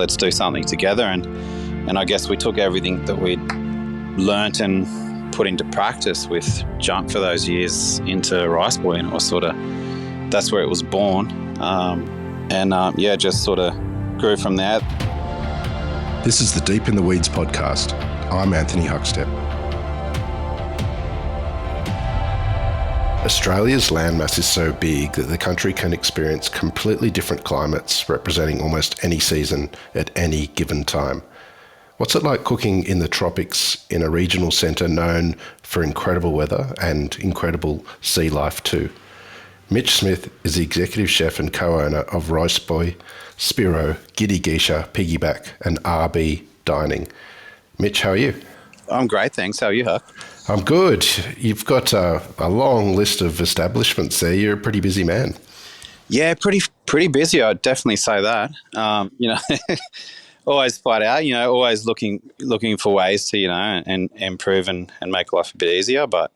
let's do something together. And I guess we took everything that we'd learnt and put into practice with junk for those years into Rice Boy, and it was sort of, that's where it was born. Just sort of grew from there. This is the Deep in the Weeds podcast. I'm Anthony Huckstep. Australia's landmass is so big that the country can experience completely different climates representing almost any season at any given time. What's it like cooking in the tropics in a regional centre known for incredible weather and incredible sea life too? Mitch Smith is the executive chef and co-owner of Rice Boy, Spero, Giddy Geisha, Piggyback and RB Dining. Mitch, how are you? I'm great, thanks. How are you, Huck? I'm good. You've got a long list of establishments there. You're a pretty busy man. Yeah, pretty busy. I'd definitely say that. Always flat out. Always looking for ways to and improve and make life a bit easier. But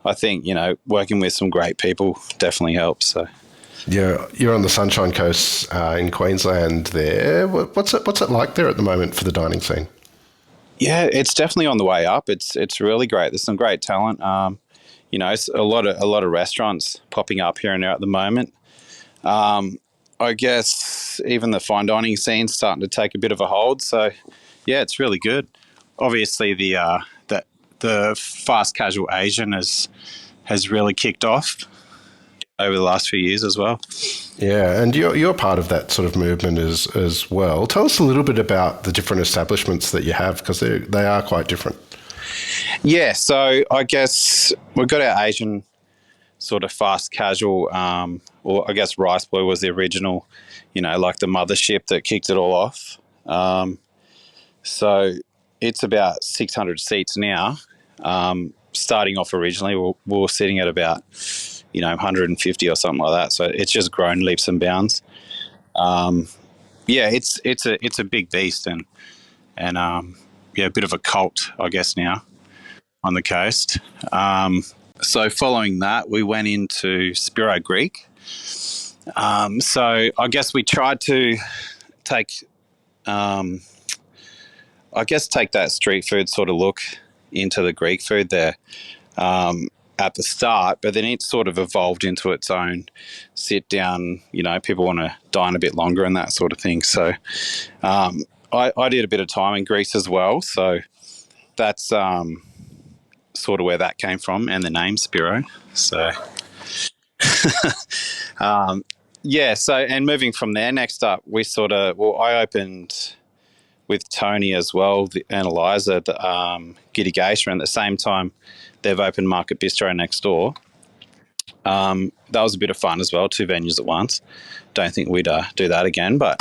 I think working with some great people definitely helps. So. Yeah, you're on the Sunshine Coast in Queensland. There, what's it like there at the moment for the dining scene? Yeah, it's definitely on the way up. It's really great. There's some great talent. A lot of restaurants popping up here and there at the moment. I guess even the fine dining scene's starting to take a bit of a hold. So, yeah, it's really good. Obviously, the fast casual Asian has really kicked off over the last few years as well. Yeah, and you're part of that sort of movement as well. Tell us a little bit about the different establishments that you have, because they are quite different. Yeah, so I guess we've got our Asian sort of fast casual, or I guess Rice Boy was the original, like the mothership that kicked it all off. So it's about 600 seats now. Starting off originally, we were sitting at about 150 or something like that. So it's just grown leaps and bounds. It's a big beast and a bit of a cult, I guess, now on the coast. So following that, we went into Spero Greek. So I guess we tried to take that street food sort of look into the Greek food there. At the start, but then it sort of evolved into its own sit down, people want to dine a bit longer and that sort of thing. So I did a bit of time in Greece as well. So that's sort of where that came from, and the name Spero. So and moving from there, next up, I opened with Tony as well, and Eliza, the Giddy Geisha, and at the same time, they've opened Market Bistro next door. That was a bit of fun as well, 2 venues at once. Don't think we'd do that again, but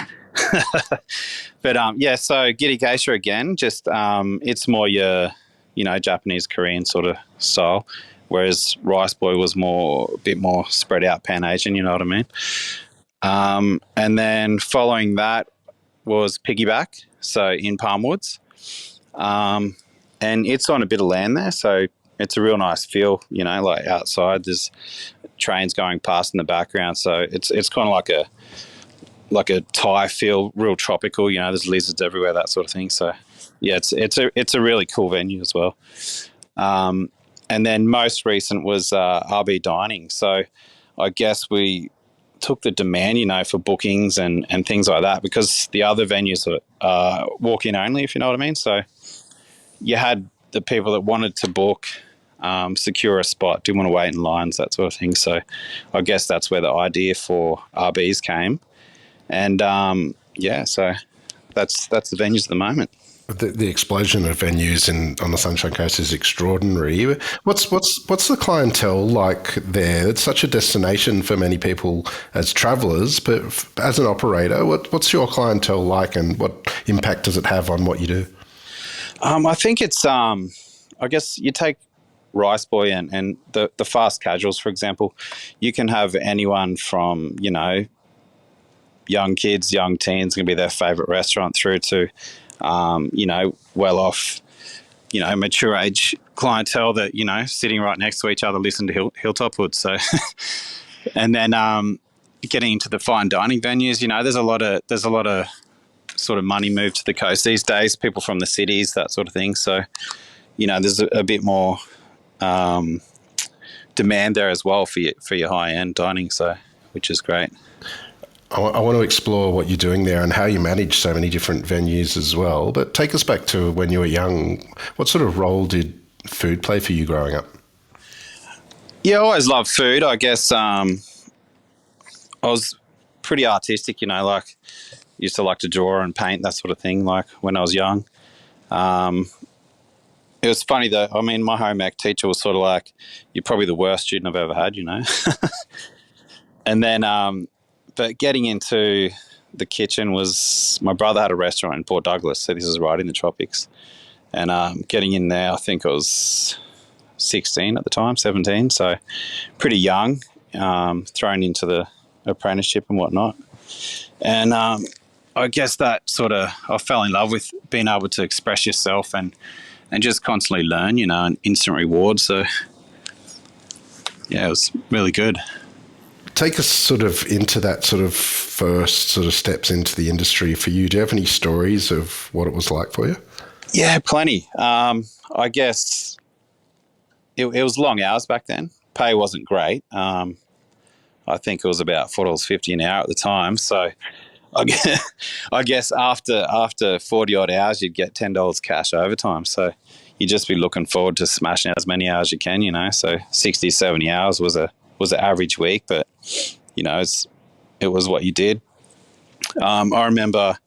so Giddy Geisha again, just it's more your, Japanese, Korean sort of style, whereas Rice Boy was a bit more spread out Pan-Asian, you know what I mean? And then following that was Piggyback, so in Palmwoods. And it's on a bit of land there, so it's a real nice feel, like outside there's trains going past in the background. So it's kind of like a Thai feel, real tropical, there's lizards everywhere, that sort of thing. So yeah, it's a really cool venue as well. And then most recent was RB Dining. So I guess we took the demand, for bookings and things like that, because the other venues are walk-in only, if you know what I mean. So you had the people that wanted to book, secure a spot, didn't want to wait in lines, that sort of thing. So I guess that's where the idea for RBs came. And so that's the venues at the moment. The explosion of venues on the Sunshine Coast is extraordinary. What's the clientele like there? It's such a destination for many people as travellers, but as an operator, what's your clientele like, and what impact does it have on what you do? I think it's I guess you take Rice Boy and the fast casuals, for example. You can have anyone from young kids, young teens, going to be their favourite restaurant, through to well off, mature age clientele that, sitting right next to each other, listen to Hilltop Hood. So, and then getting into the fine dining venues, there's a lot of sort of money moved to the coast these days, people from the cities, that sort of thing. So, there's a bit more demand there as well for your high-end dining, so which is great. I want to explore what you're doing there and how you manage so many different venues as well. But take us back to when you were young. What sort of role did food play for you growing up? Yeah, I always loved food. I guess I was pretty artistic, like used to like to draw and paint, that sort of thing, like when I was young. It was funny though. I mean, my home ec teacher was sort of like, "You're probably the worst student I've ever had," And then, but getting into the kitchen was, my brother had a restaurant in Port Douglas, so this is right in the tropics. And getting in there, I think I was 16 at the time, 17, so pretty young, thrown into the apprenticeship and whatnot. And I guess that sort of, I fell in love with being able to express yourself and just constantly learn, and instant reward. So, yeah, it was really good. Take us sort of into that sort of first sort of steps into the industry for you. Do you have any stories of what it was like for you? Yeah, plenty. I guess it was long hours back then. Pay wasn't great. I think it was about $4.50 an hour at the time. So I guess after 40 odd hours, you'd get $10 cash overtime. So you'd just be looking forward to smashing as many hours as you can, So 60, 70 hours was an average week, but it was what you did. I remember,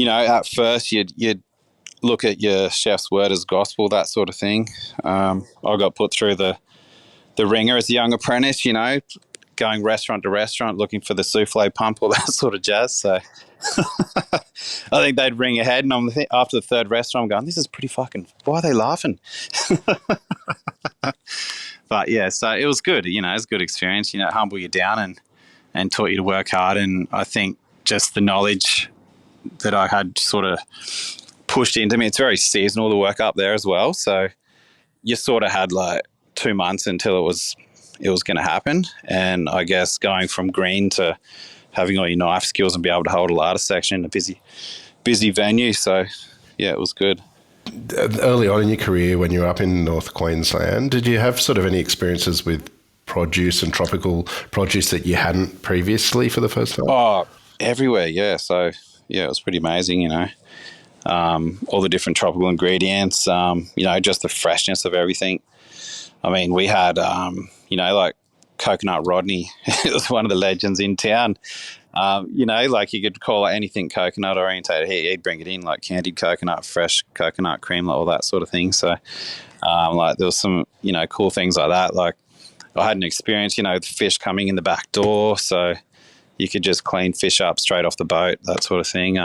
at first you'd look at your chef's word as gospel, that sort of thing. I got put through the ringer as a young apprentice, going restaurant to restaurant, looking for the souffle pump, all that sort of jazz. So I think they'd ring ahead, and after the third restaurant, I'm going, this is pretty fucking, why are they laughing? But yeah, so it was good, it was a good experience, humble you down and taught you to work hard. And I think just the knowledge that I had sort of pushed into me, it's very seasonal, the work up there as well. So you sort of had like 2 months until it was going to happen. And I guess going from green to having all your knife skills and be able to hold a larder section in a busy venue. So yeah, it was good. Early on in your career, when you were up in North Queensland, did you have sort of any experiences with produce and tropical produce that you hadn't previously for the first time? Oh, everywhere, yeah. So yeah, it was pretty amazing, all the different tropical ingredients, just the freshness of everything. I mean, we had, like Coconut Rodney. It was one of the legends in town. Like you could call it anything coconut orientated. He'd bring it in, like candied coconut, fresh coconut cream, all that sort of thing. So, like there was some, cool things like that. Like I had an experience, the fish coming in the back door. So you could just clean fish up straight off the boat, that sort of thing.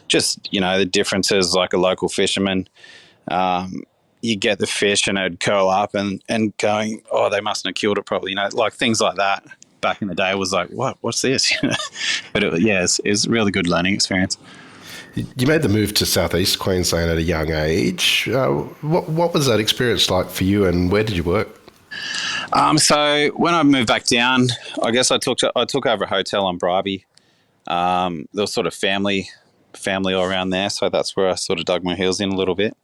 Just, the differences, like a local fisherman, you get the fish and it'd curl up and going, oh, they mustn't have killed it properly, like things like that. Back in the day was like, what's this? But it was a really good learning experience. You made the move to South East Queensland at a young age. What was that experience like for you, and where did you work? So when I moved back down, I guess I took over a hotel on Bribie. There was sort of family all around there, so that's where I sort of dug my heels in a little bit.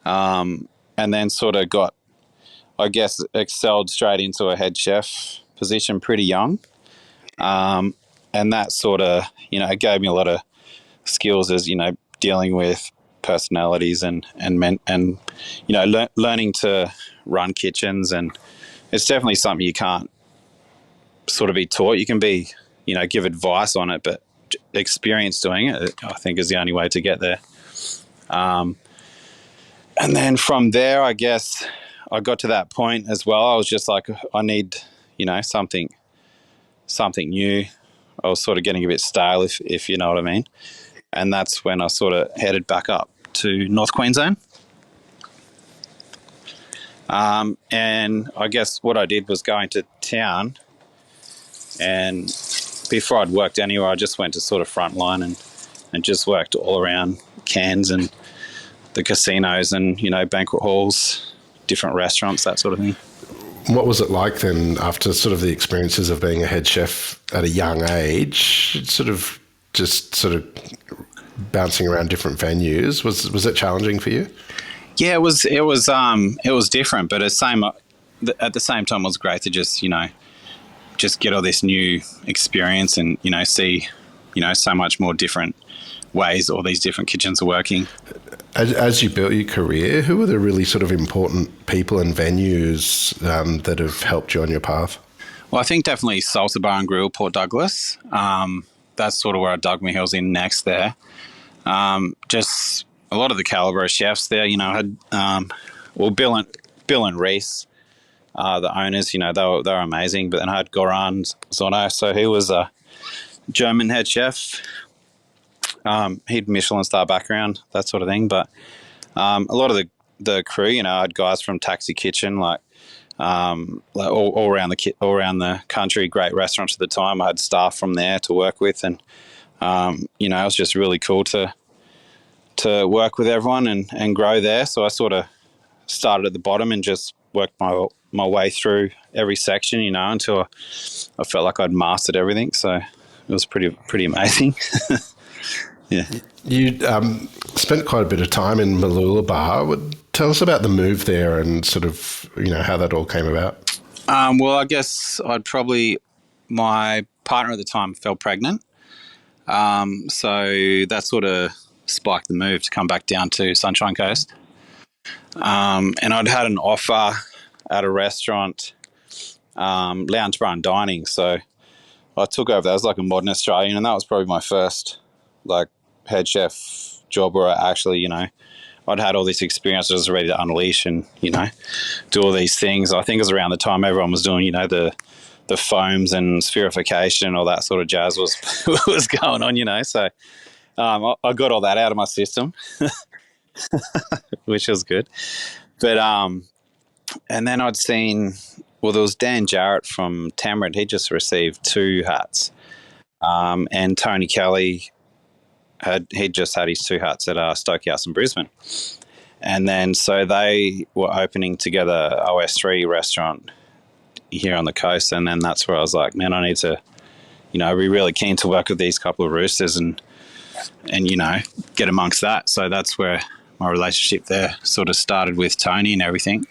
And then sort of got, I guess, excelled straight into a head chef position pretty young. And that sort of, gave me a lot of skills as, dealing with personalities and learning to run kitchens. And it's definitely something you can't sort of be taught. You can be, give advice on it, but experience doing it, I think, is the only way to get there. And then from there, I guess I got to that point as well. I was just like, I need, something new. I was sort of getting a bit stale, if you know what I mean. And that's when I sort of headed back up to North Queensland. And I guess what I did was go into town, and before I'd worked anywhere, I just went to sort of frontline and just worked all around Cairns and the casinos and, banquet halls, different restaurants, that sort of thing. What was it like then, after sort of the experiences of being a head chef at a young age? Sort of just sort of bouncing around different venues. Was it challenging for you? Yeah, it was different, but at the same time, it was great to just get all this new experience and see so much more different ways all these different kitchens are working. As you built your career, who were the really sort of important people and venues that have helped you on your path? Well, I think definitely Salsa Bar and Grill, Port Douglas. That's sort of where I dug my heels in next there. Just a lot of the caliber of chefs there, I had, Bill and Reese, the owners, they were amazing. But then I had Goran Zono, so he was a German head chef. He'd Michelin star background, that sort of thing. But a lot of the crew, I had guys from Taxi Kitchen, like all around the country, great restaurants at the time. I had staff from there to work with, and it was just really cool to work with everyone and grow there. So I sort of started at the bottom and just worked my way through every section, until I felt like I'd mastered everything. So it was pretty amazing. Yeah. You spent quite a bit of time in Mooloolaba. Tell us about the move there and sort of, how that all came about. Well, I guess my partner at the time fell pregnant. So that sort of spiked the move to come back down to Sunshine Coast. And I'd had an offer at a restaurant, lounge bar and dining. So I took over. That was like a modern Australian, and that was probably my first head chef job where I actually, I'd had all this experience. I was ready to unleash and, do all these things. I think it was around the time everyone was doing, the foams and spherification and all that sort of jazz was going on, So I got all that out of my system, which was good. But and then I'd seen, there was Dan Jarrett from Tamarind. He just received 2 hats, and Tony Kelly he'd just had his 2 hats at Stokey House in Brisbane. And then so they were opening together OS3 restaurant here on the coast, and then that's where I was like, man, I need to, be really keen to work with these couple of roosters and get amongst that. So that's where my relationship there sort of started with Tony and everything.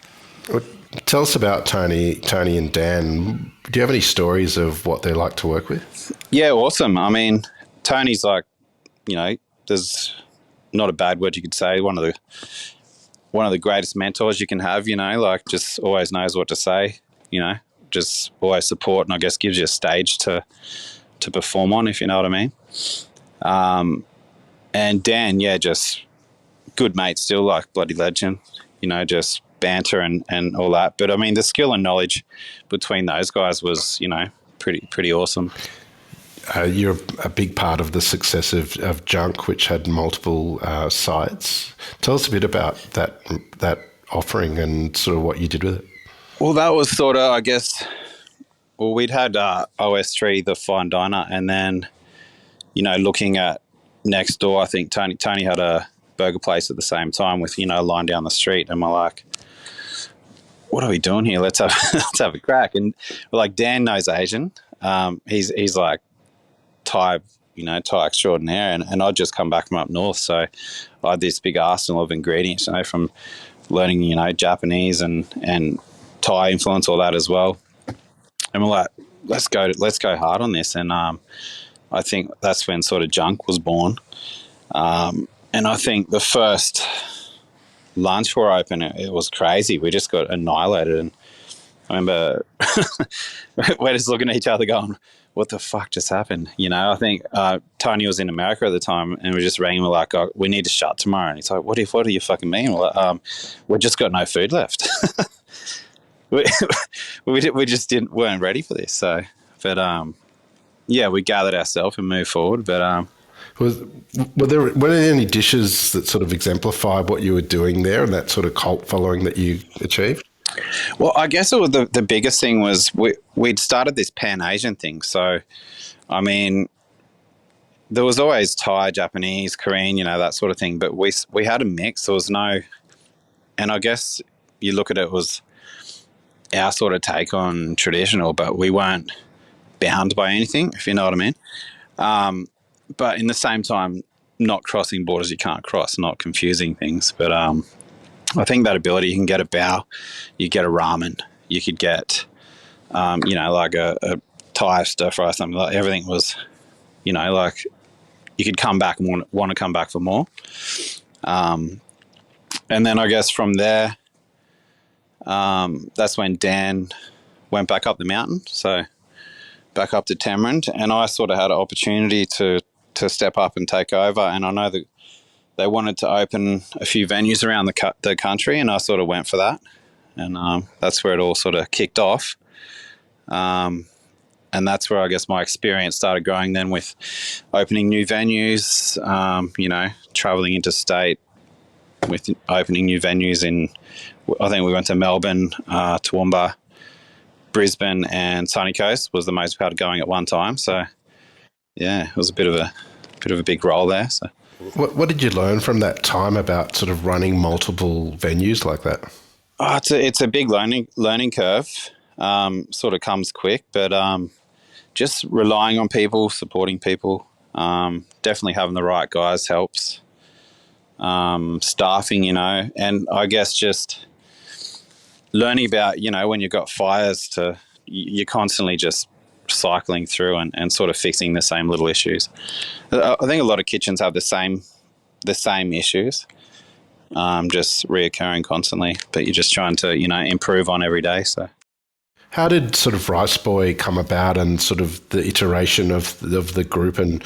Well, tell us about Tony and Dan. Do you have any stories of what they're like to work with? Yeah, awesome. I mean, Tony's like, there's not a bad word you could say. One of the greatest mentors you can have, just always knows what to say, just always support, and I guess gives you a stage to perform on, if you know what I mean. And Dan, just good mate still, like bloody legend, just banter and all that. But I mean, the skill and knowledge between those guys was, pretty awesome. You're a big part of the success of Junk, which had multiple sites. Tell us a bit about that offering and sort of what you did with it. Well, that was sort of, I guess, we'd had OS3, the fine diner, and then, looking at next door, I think Tony had a burger place at the same time with, a line down the street, and we're like, what are we doing here? Let's have a crack. And we're like, Dan knows Asian. He's like Thai extraordinaire, and I'd just come back from up north, so I had this big arsenal of ingredients, from learning, Japanese and Thai influence, all that as well. And we're like, let's go hard on this. And I think that's when sort of Junk was born. And I think the first lunch we open, it was crazy. We just got annihilated. And I remember we're just looking at each other going, what the fuck just happened? I think Tony was in America at the time, and we just rang him, we're like, oh, we need to shut tomorrow. And he's like, what do you fucking mean? We're like, we just got no food left. we just weren't ready for this. So, but we gathered ourselves and moved forward. But were there any dishes that sort of exemplified what you were doing there and that sort of cult following that you achieved? Well, I guess it was the biggest thing was we'd started this Pan-Asian thing. So, I mean, there was always Thai, Japanese, Korean, that sort of thing. But we had a mix. There was no, and I guess you look at it was our sort of take on traditional, but we weren't bound by anything, if you know what I mean. but in the same time, not crossing borders you can't cross, not confusing things. But I think that ability, you can get a bao, you get a ramen, you could get, like a Thai stir fry, something like everything was, like you could come back and want to come back for more. And then I guess from there, that's when Dan went back up the mountain, so back up to Tamarind, and I sort of had an opportunity to step up and take over. And I know that they wanted to open a few venues around the country, and I sort of went for that. And that's where it all sort of kicked off. And that's where I guess my experience started growing then, with opening new venues, traveling interstate, with opening new venues I think we went to Melbourne, Toowoomba, Brisbane, and Sunny Coast was the most we had going at one time. So yeah, it was a bit of a big role there. So What did you learn from that time about sort of running multiple venues like that? oh, it's a big learning curve. Sort of comes quick, but just relying on people, supporting people, definitely having the right guys helps. Staffing, and I guess just learning about, when you've got fires, you're constantly just cycling through and sort of fixing the same little issues. I think a lot of kitchens have the same issues, just reoccurring constantly, but you're just trying to, improve on every day. So how did sort of Rice Boy come about, and sort of the iteration of the group and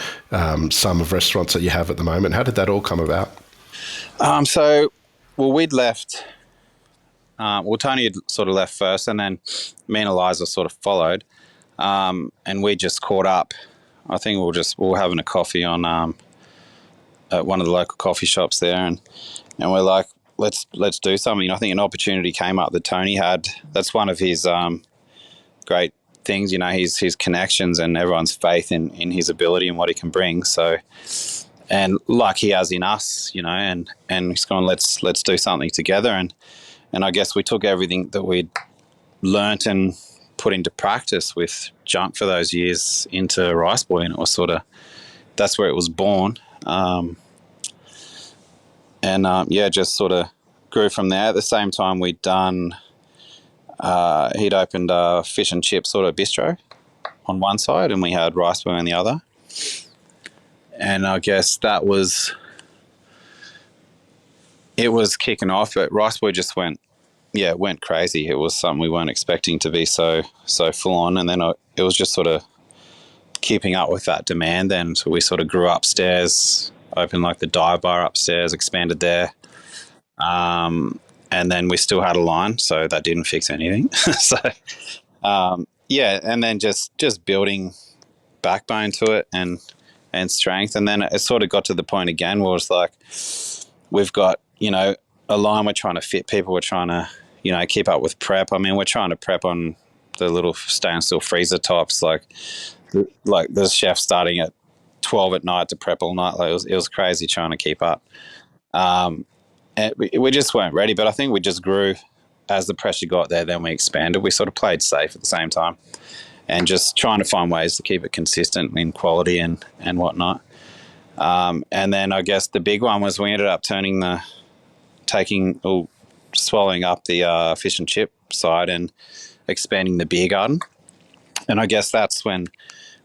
sum of restaurants that you have at the moment? How did that all come about? We'd left. Tony had sort of left first, and then me and Eliza sort of followed, and we just caught up. I think we were having a coffee on at one of the local coffee shops there, and we're like, let's do something. I think an opportunity came up that Tony had. That's one of his great things, his connections and everyone's faith in his ability and what he can bring. So, and like he has in us, and he's gone, let's do something together. And I guess we took everything that we'd learnt and put into practice with junk for those years into Rice Boy, and it was sort of, that's where it was born. Just sort of grew from there. At the same time, we'd done, he'd opened a fish and chip sort of bistro on one side, and we had Rice Boy on the other. And I guess it was kicking off, but Rice Boy just went crazy. It was something we weren't expecting to be so full on. And then it was just sort of keeping up with that demand then. So we sort of grew upstairs, opened like the dive bar upstairs, expanded there. And then we still had a line, so that didn't fix anything. So, and then just building backbone to it and strength. And then it sort of got to the point again where it's like, we've got, a line we're trying to fit people. We're trying to, keep up with prep. I mean, we're trying to prep on the little stainless freezer tops, like the chef starting at 12 at night to prep all night. Like it was crazy trying to keep up. And we just weren't ready, but I think we just grew as the pressure got there. Then we expanded. We sort of played safe at the same time, and just trying to find ways to keep it consistent in quality and whatnot. And then I guess the big one was we ended up swallowing up the fish and chip side and expanding the beer garden. And I guess that's when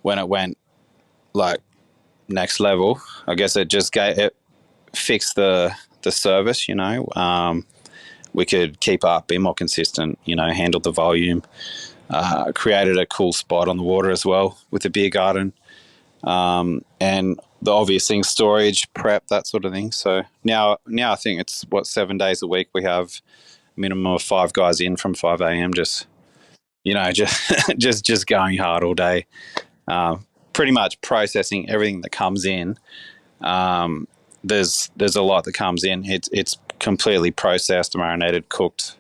it went like next level. I guess it just fixed the service, we could keep up, be more consistent, handle the volume, created a cool spot on the water as well with the beer garden. And the obvious things, storage, prep, that sort of thing. So now I think it's 7 days a week. We have a minimum of 5 guys in from 5 a.m. just just going hard all day. Pretty much processing everything that comes in. There's a lot that comes in. It's completely processed, marinated, cooked,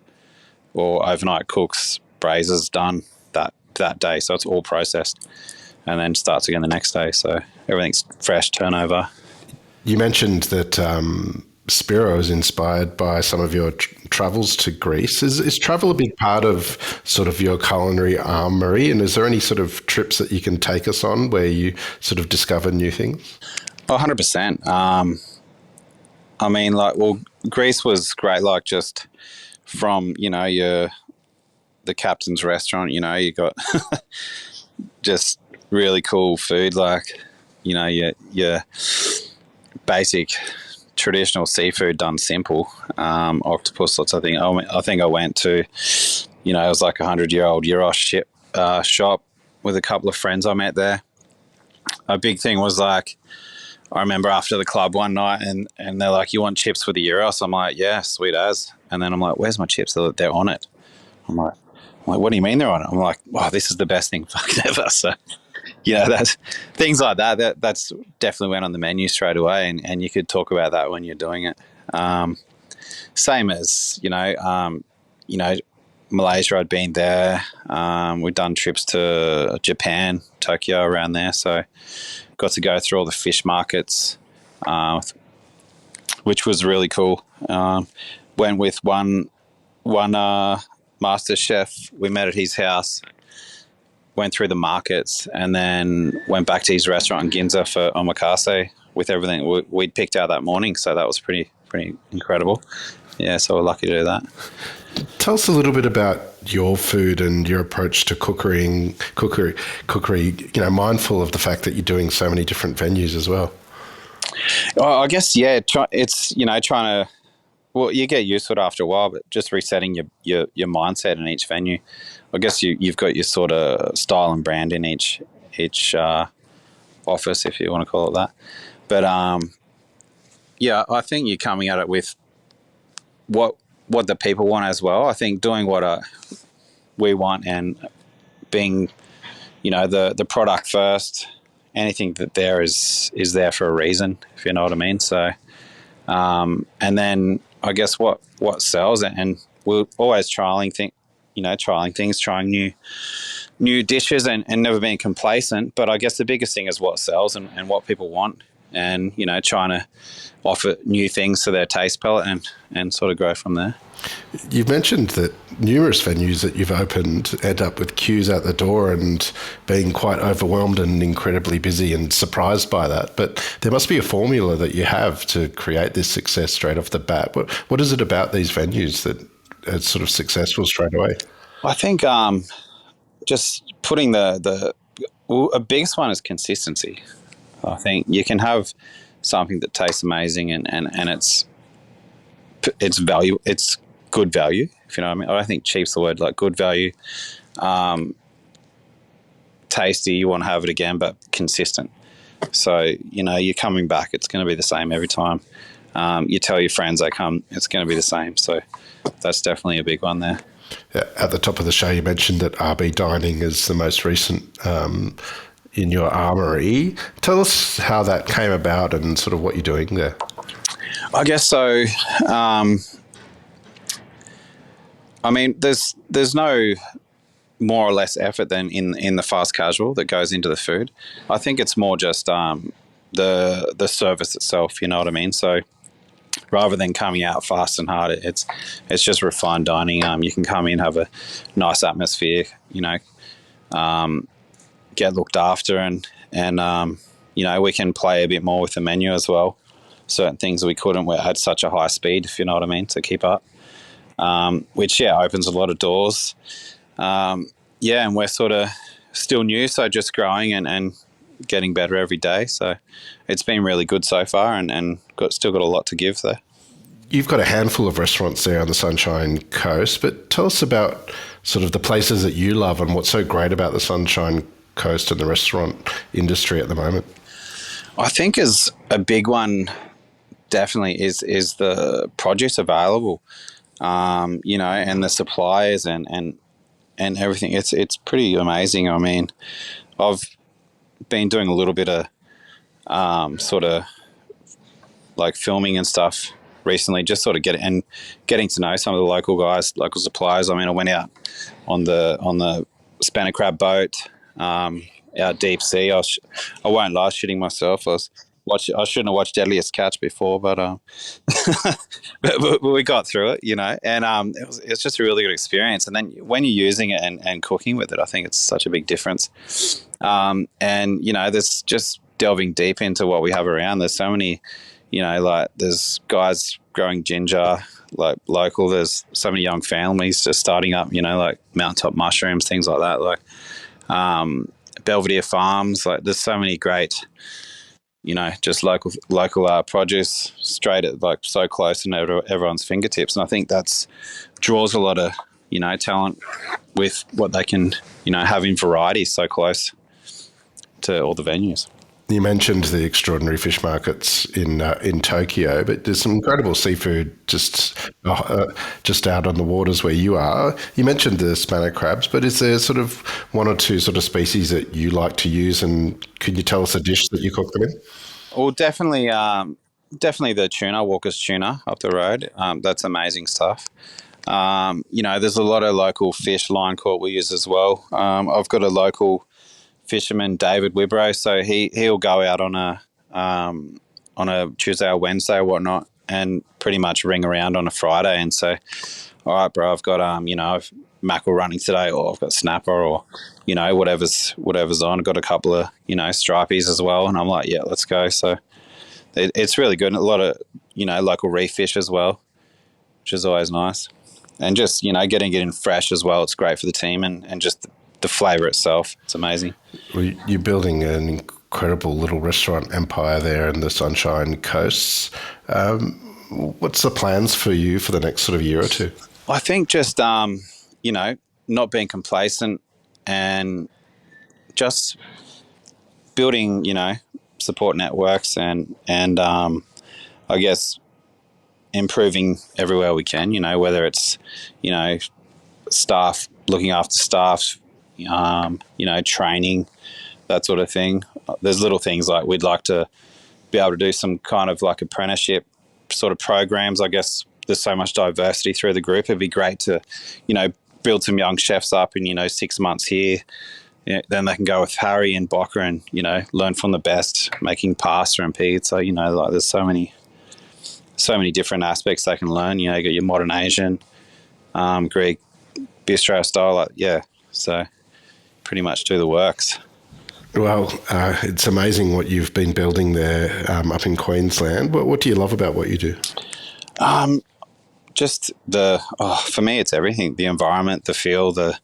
or overnight cooks, brazes done that day. So it's all processed, and then starts again the next day. So everything's fresh turnover. You mentioned that Spero is inspired by some of your travels to Greece. Is travel a big part of sort of your culinary armory? And is there any sort of trips that you can take us on where you sort of discover new things? Oh, 100%. I mean, like, well, Greece was great. Like, just from the captain's restaurant. You got just really cool food, like your basic traditional seafood done simple. Octopus, lots. I think I went to, it was like 100-year-old Euros shop with a couple of friends I met there. A big thing was like, I remember after the club one night, and they're like, "You want chips with the Euros?" I'm like, "Yeah, sweet as." And then I'm like, "Where's my chips?" They're on it. I'm like, "What do you mean they're on it?" I'm like, "Wow, this is the best thing fucking ever." So, that's things like that's definitely went on the menu straight away, and you could talk about that when you're doing it. Same as Malaysia. I'd been there. We'd done trips to Japan, Tokyo, around there. So, got to go through all the fish markets, which was really cool. Went with one master chef. We met at his house, went through the markets, and then went back to his restaurant in Ginza for omakase with everything we'd picked out that morning. So that was pretty incredible. Yeah, so we're lucky to do that. Tell us a little bit about your food and your approach to cookery. Mindful of the fact that you're doing so many different venues as well. I guess it's trying to. Well, you get used to it after a while, but just resetting your mindset in each venue. I guess you've got your sort of style and brand in each office, if you want to call it that. But I think you're coming at it with what the people want as well. I think doing what we want and being, the product first. Anything that there is there for a reason, if you know what I mean. So, and then I guess what sells, and we're always trying things, trying new dishes, and never being complacent. But I guess the biggest thing is what sells and what people want, and trying to offer new things to their taste palette and sort of grow from there. You've mentioned that numerous venues that you've opened end up with queues out the door and being quite overwhelmed and incredibly busy and surprised by that. But there must be a formula that you have to create this success straight off the bat. What is it about these venues that are sort of successful straight away? I think just putting a biggest one is consistency. I think you can have something that tastes amazing and it's value. It's good value, if you know what I mean. I don't think cheap's the word. Like, good value, tasty. You want to have it again, but consistent. So you're coming back. It's going to be the same every time. You tell your friends they come, it's going to be the same. So that's definitely a big one there. At the top of the show, you mentioned that RB Dining is the most recent in your armory. Tell us how that came about and sort of what you're doing there. I guess so. I mean, there's no more or less effort than in the fast casual that goes into the food. I think it's more just the service itself. You know what I mean? So rather than coming out fast and hard, it's just refined dining. You can come in, have a nice atmosphere. Get looked after, and we can play a bit more with the menu as well. Certain things we couldn't. We had such a high speed, if you know what I mean, to keep up. Which opens a lot of doors. And we're sort of still new, so just growing and getting better every day. So it's been really good so far, and still got a lot to give there. You've got a handful of restaurants there on the Sunshine Coast, but tell us about sort of the places that you love and what's so great about the Sunshine Coast and the restaurant industry at the moment. I think is a big one. Definitely is the produce available. And the suppliers and everything. It's pretty amazing. I mean, I've been doing a little bit of sort of like filming and stuff recently, just sort of getting to know some of the local guys, local suppliers. I mean, I went out on the spanner crab boat out deep sea. I won't lie, shitting myself. I was I shouldn't have watched Deadliest Catch before, but but we got through it, and it's just a really good experience. And then when you're using it and cooking with it, I think it's such a big difference. And there's just delving deep into what we have around. There's so many, like there's guys growing ginger, like local. There's so many young families just starting up, like mountaintop mushrooms, things like that. Like Belvedere Farms, like there's so many great, just local produce straight at like so close and everyone's fingertips. And I think that's draws a lot of, talent with what they can, have in variety so close to all the venues. You mentioned the extraordinary fish markets in Tokyo, but there's some incredible seafood just out on the waters where you are. You mentioned the spanner crabs, but is there sort of one or two sort of species that you like to use, and could you tell us a dish that you cook them in? Well, definitely the tuna, Walker's tuna up the road. That's amazing stuff. There's a lot of local fish, line caught we use as well. I've got a local fisherman, David Wibrow, so he'll go out on a Tuesday or Wednesday or whatnot and pretty much ring around on a Friday and say, all right, bro, I've got I've mackerel running today, or I've got snapper, or whatever's on. I've got a couple of stripies as well, and I'm like, yeah, let's go. So it's really good. And a lot of local reef fish as well, which is always nice. And just getting it in fresh as well, it's great for the team and just the flavour itself. It's amazing. Well, you're building an incredible little restaurant empire there in the Sunshine Coasts. What's the plans for you for the next sort of year or two? I think just, not being complacent and just building, support networks and I guess improving everywhere we can, whether it's, staff, looking after staff, training, that sort of thing. There's little things like we'd like to be able to do some kind of like apprenticeship sort of programs. I guess there's so much diversity through the group. It'd be great to, build some young chefs up in, 6 months here. Then they can go with Harry and Bocker and, learn from the best, making pasta and pizza. Like there's so many different aspects they can learn. You got your modern Asian, Greek, bistro style. Like, yeah. So pretty much do the works. Well, it's amazing what you've been building there up in Queensland. What do you love about what you do? Just for me, it's everything. The environment, the feel, the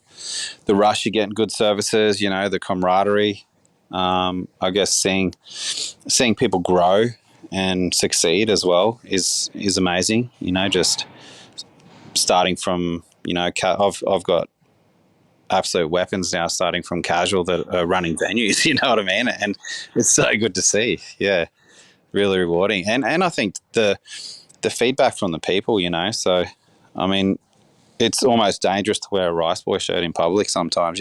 rush you get in good services, the camaraderie. I guess seeing people grow and succeed as well is amazing. Just starting from, I've got absolute weapons now, starting from casual that are running venues, you know what I mean? And it's so good to see. Yeah, really rewarding. And I think the feedback from the people, so I mean, it's almost dangerous to wear a Rice Boy shirt in public sometimes.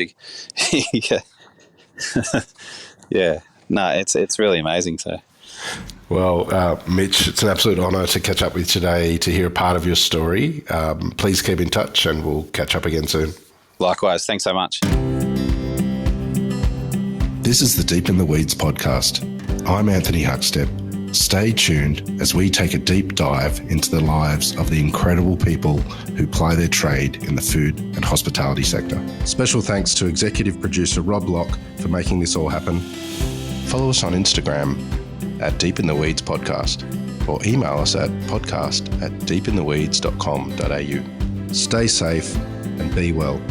Yeah, no, it's really amazing. So, well, Mitch, it's an absolute honour to catch up with you today, to hear a part of your story. Please keep in touch and we'll catch up again soon. Likewise. Thanks so much. This is the Deep in the Weeds podcast. I'm Anthony Huckstep. Stay tuned as we take a deep dive into the lives of the incredible people who ply their trade in the food and hospitality sector. Special thanks to executive producer Rob Locke for making this all happen. Follow us on Instagram at Deep in the Weeds Podcast, or email us at podcast@deepintheweeds.com.au. Stay safe and be well.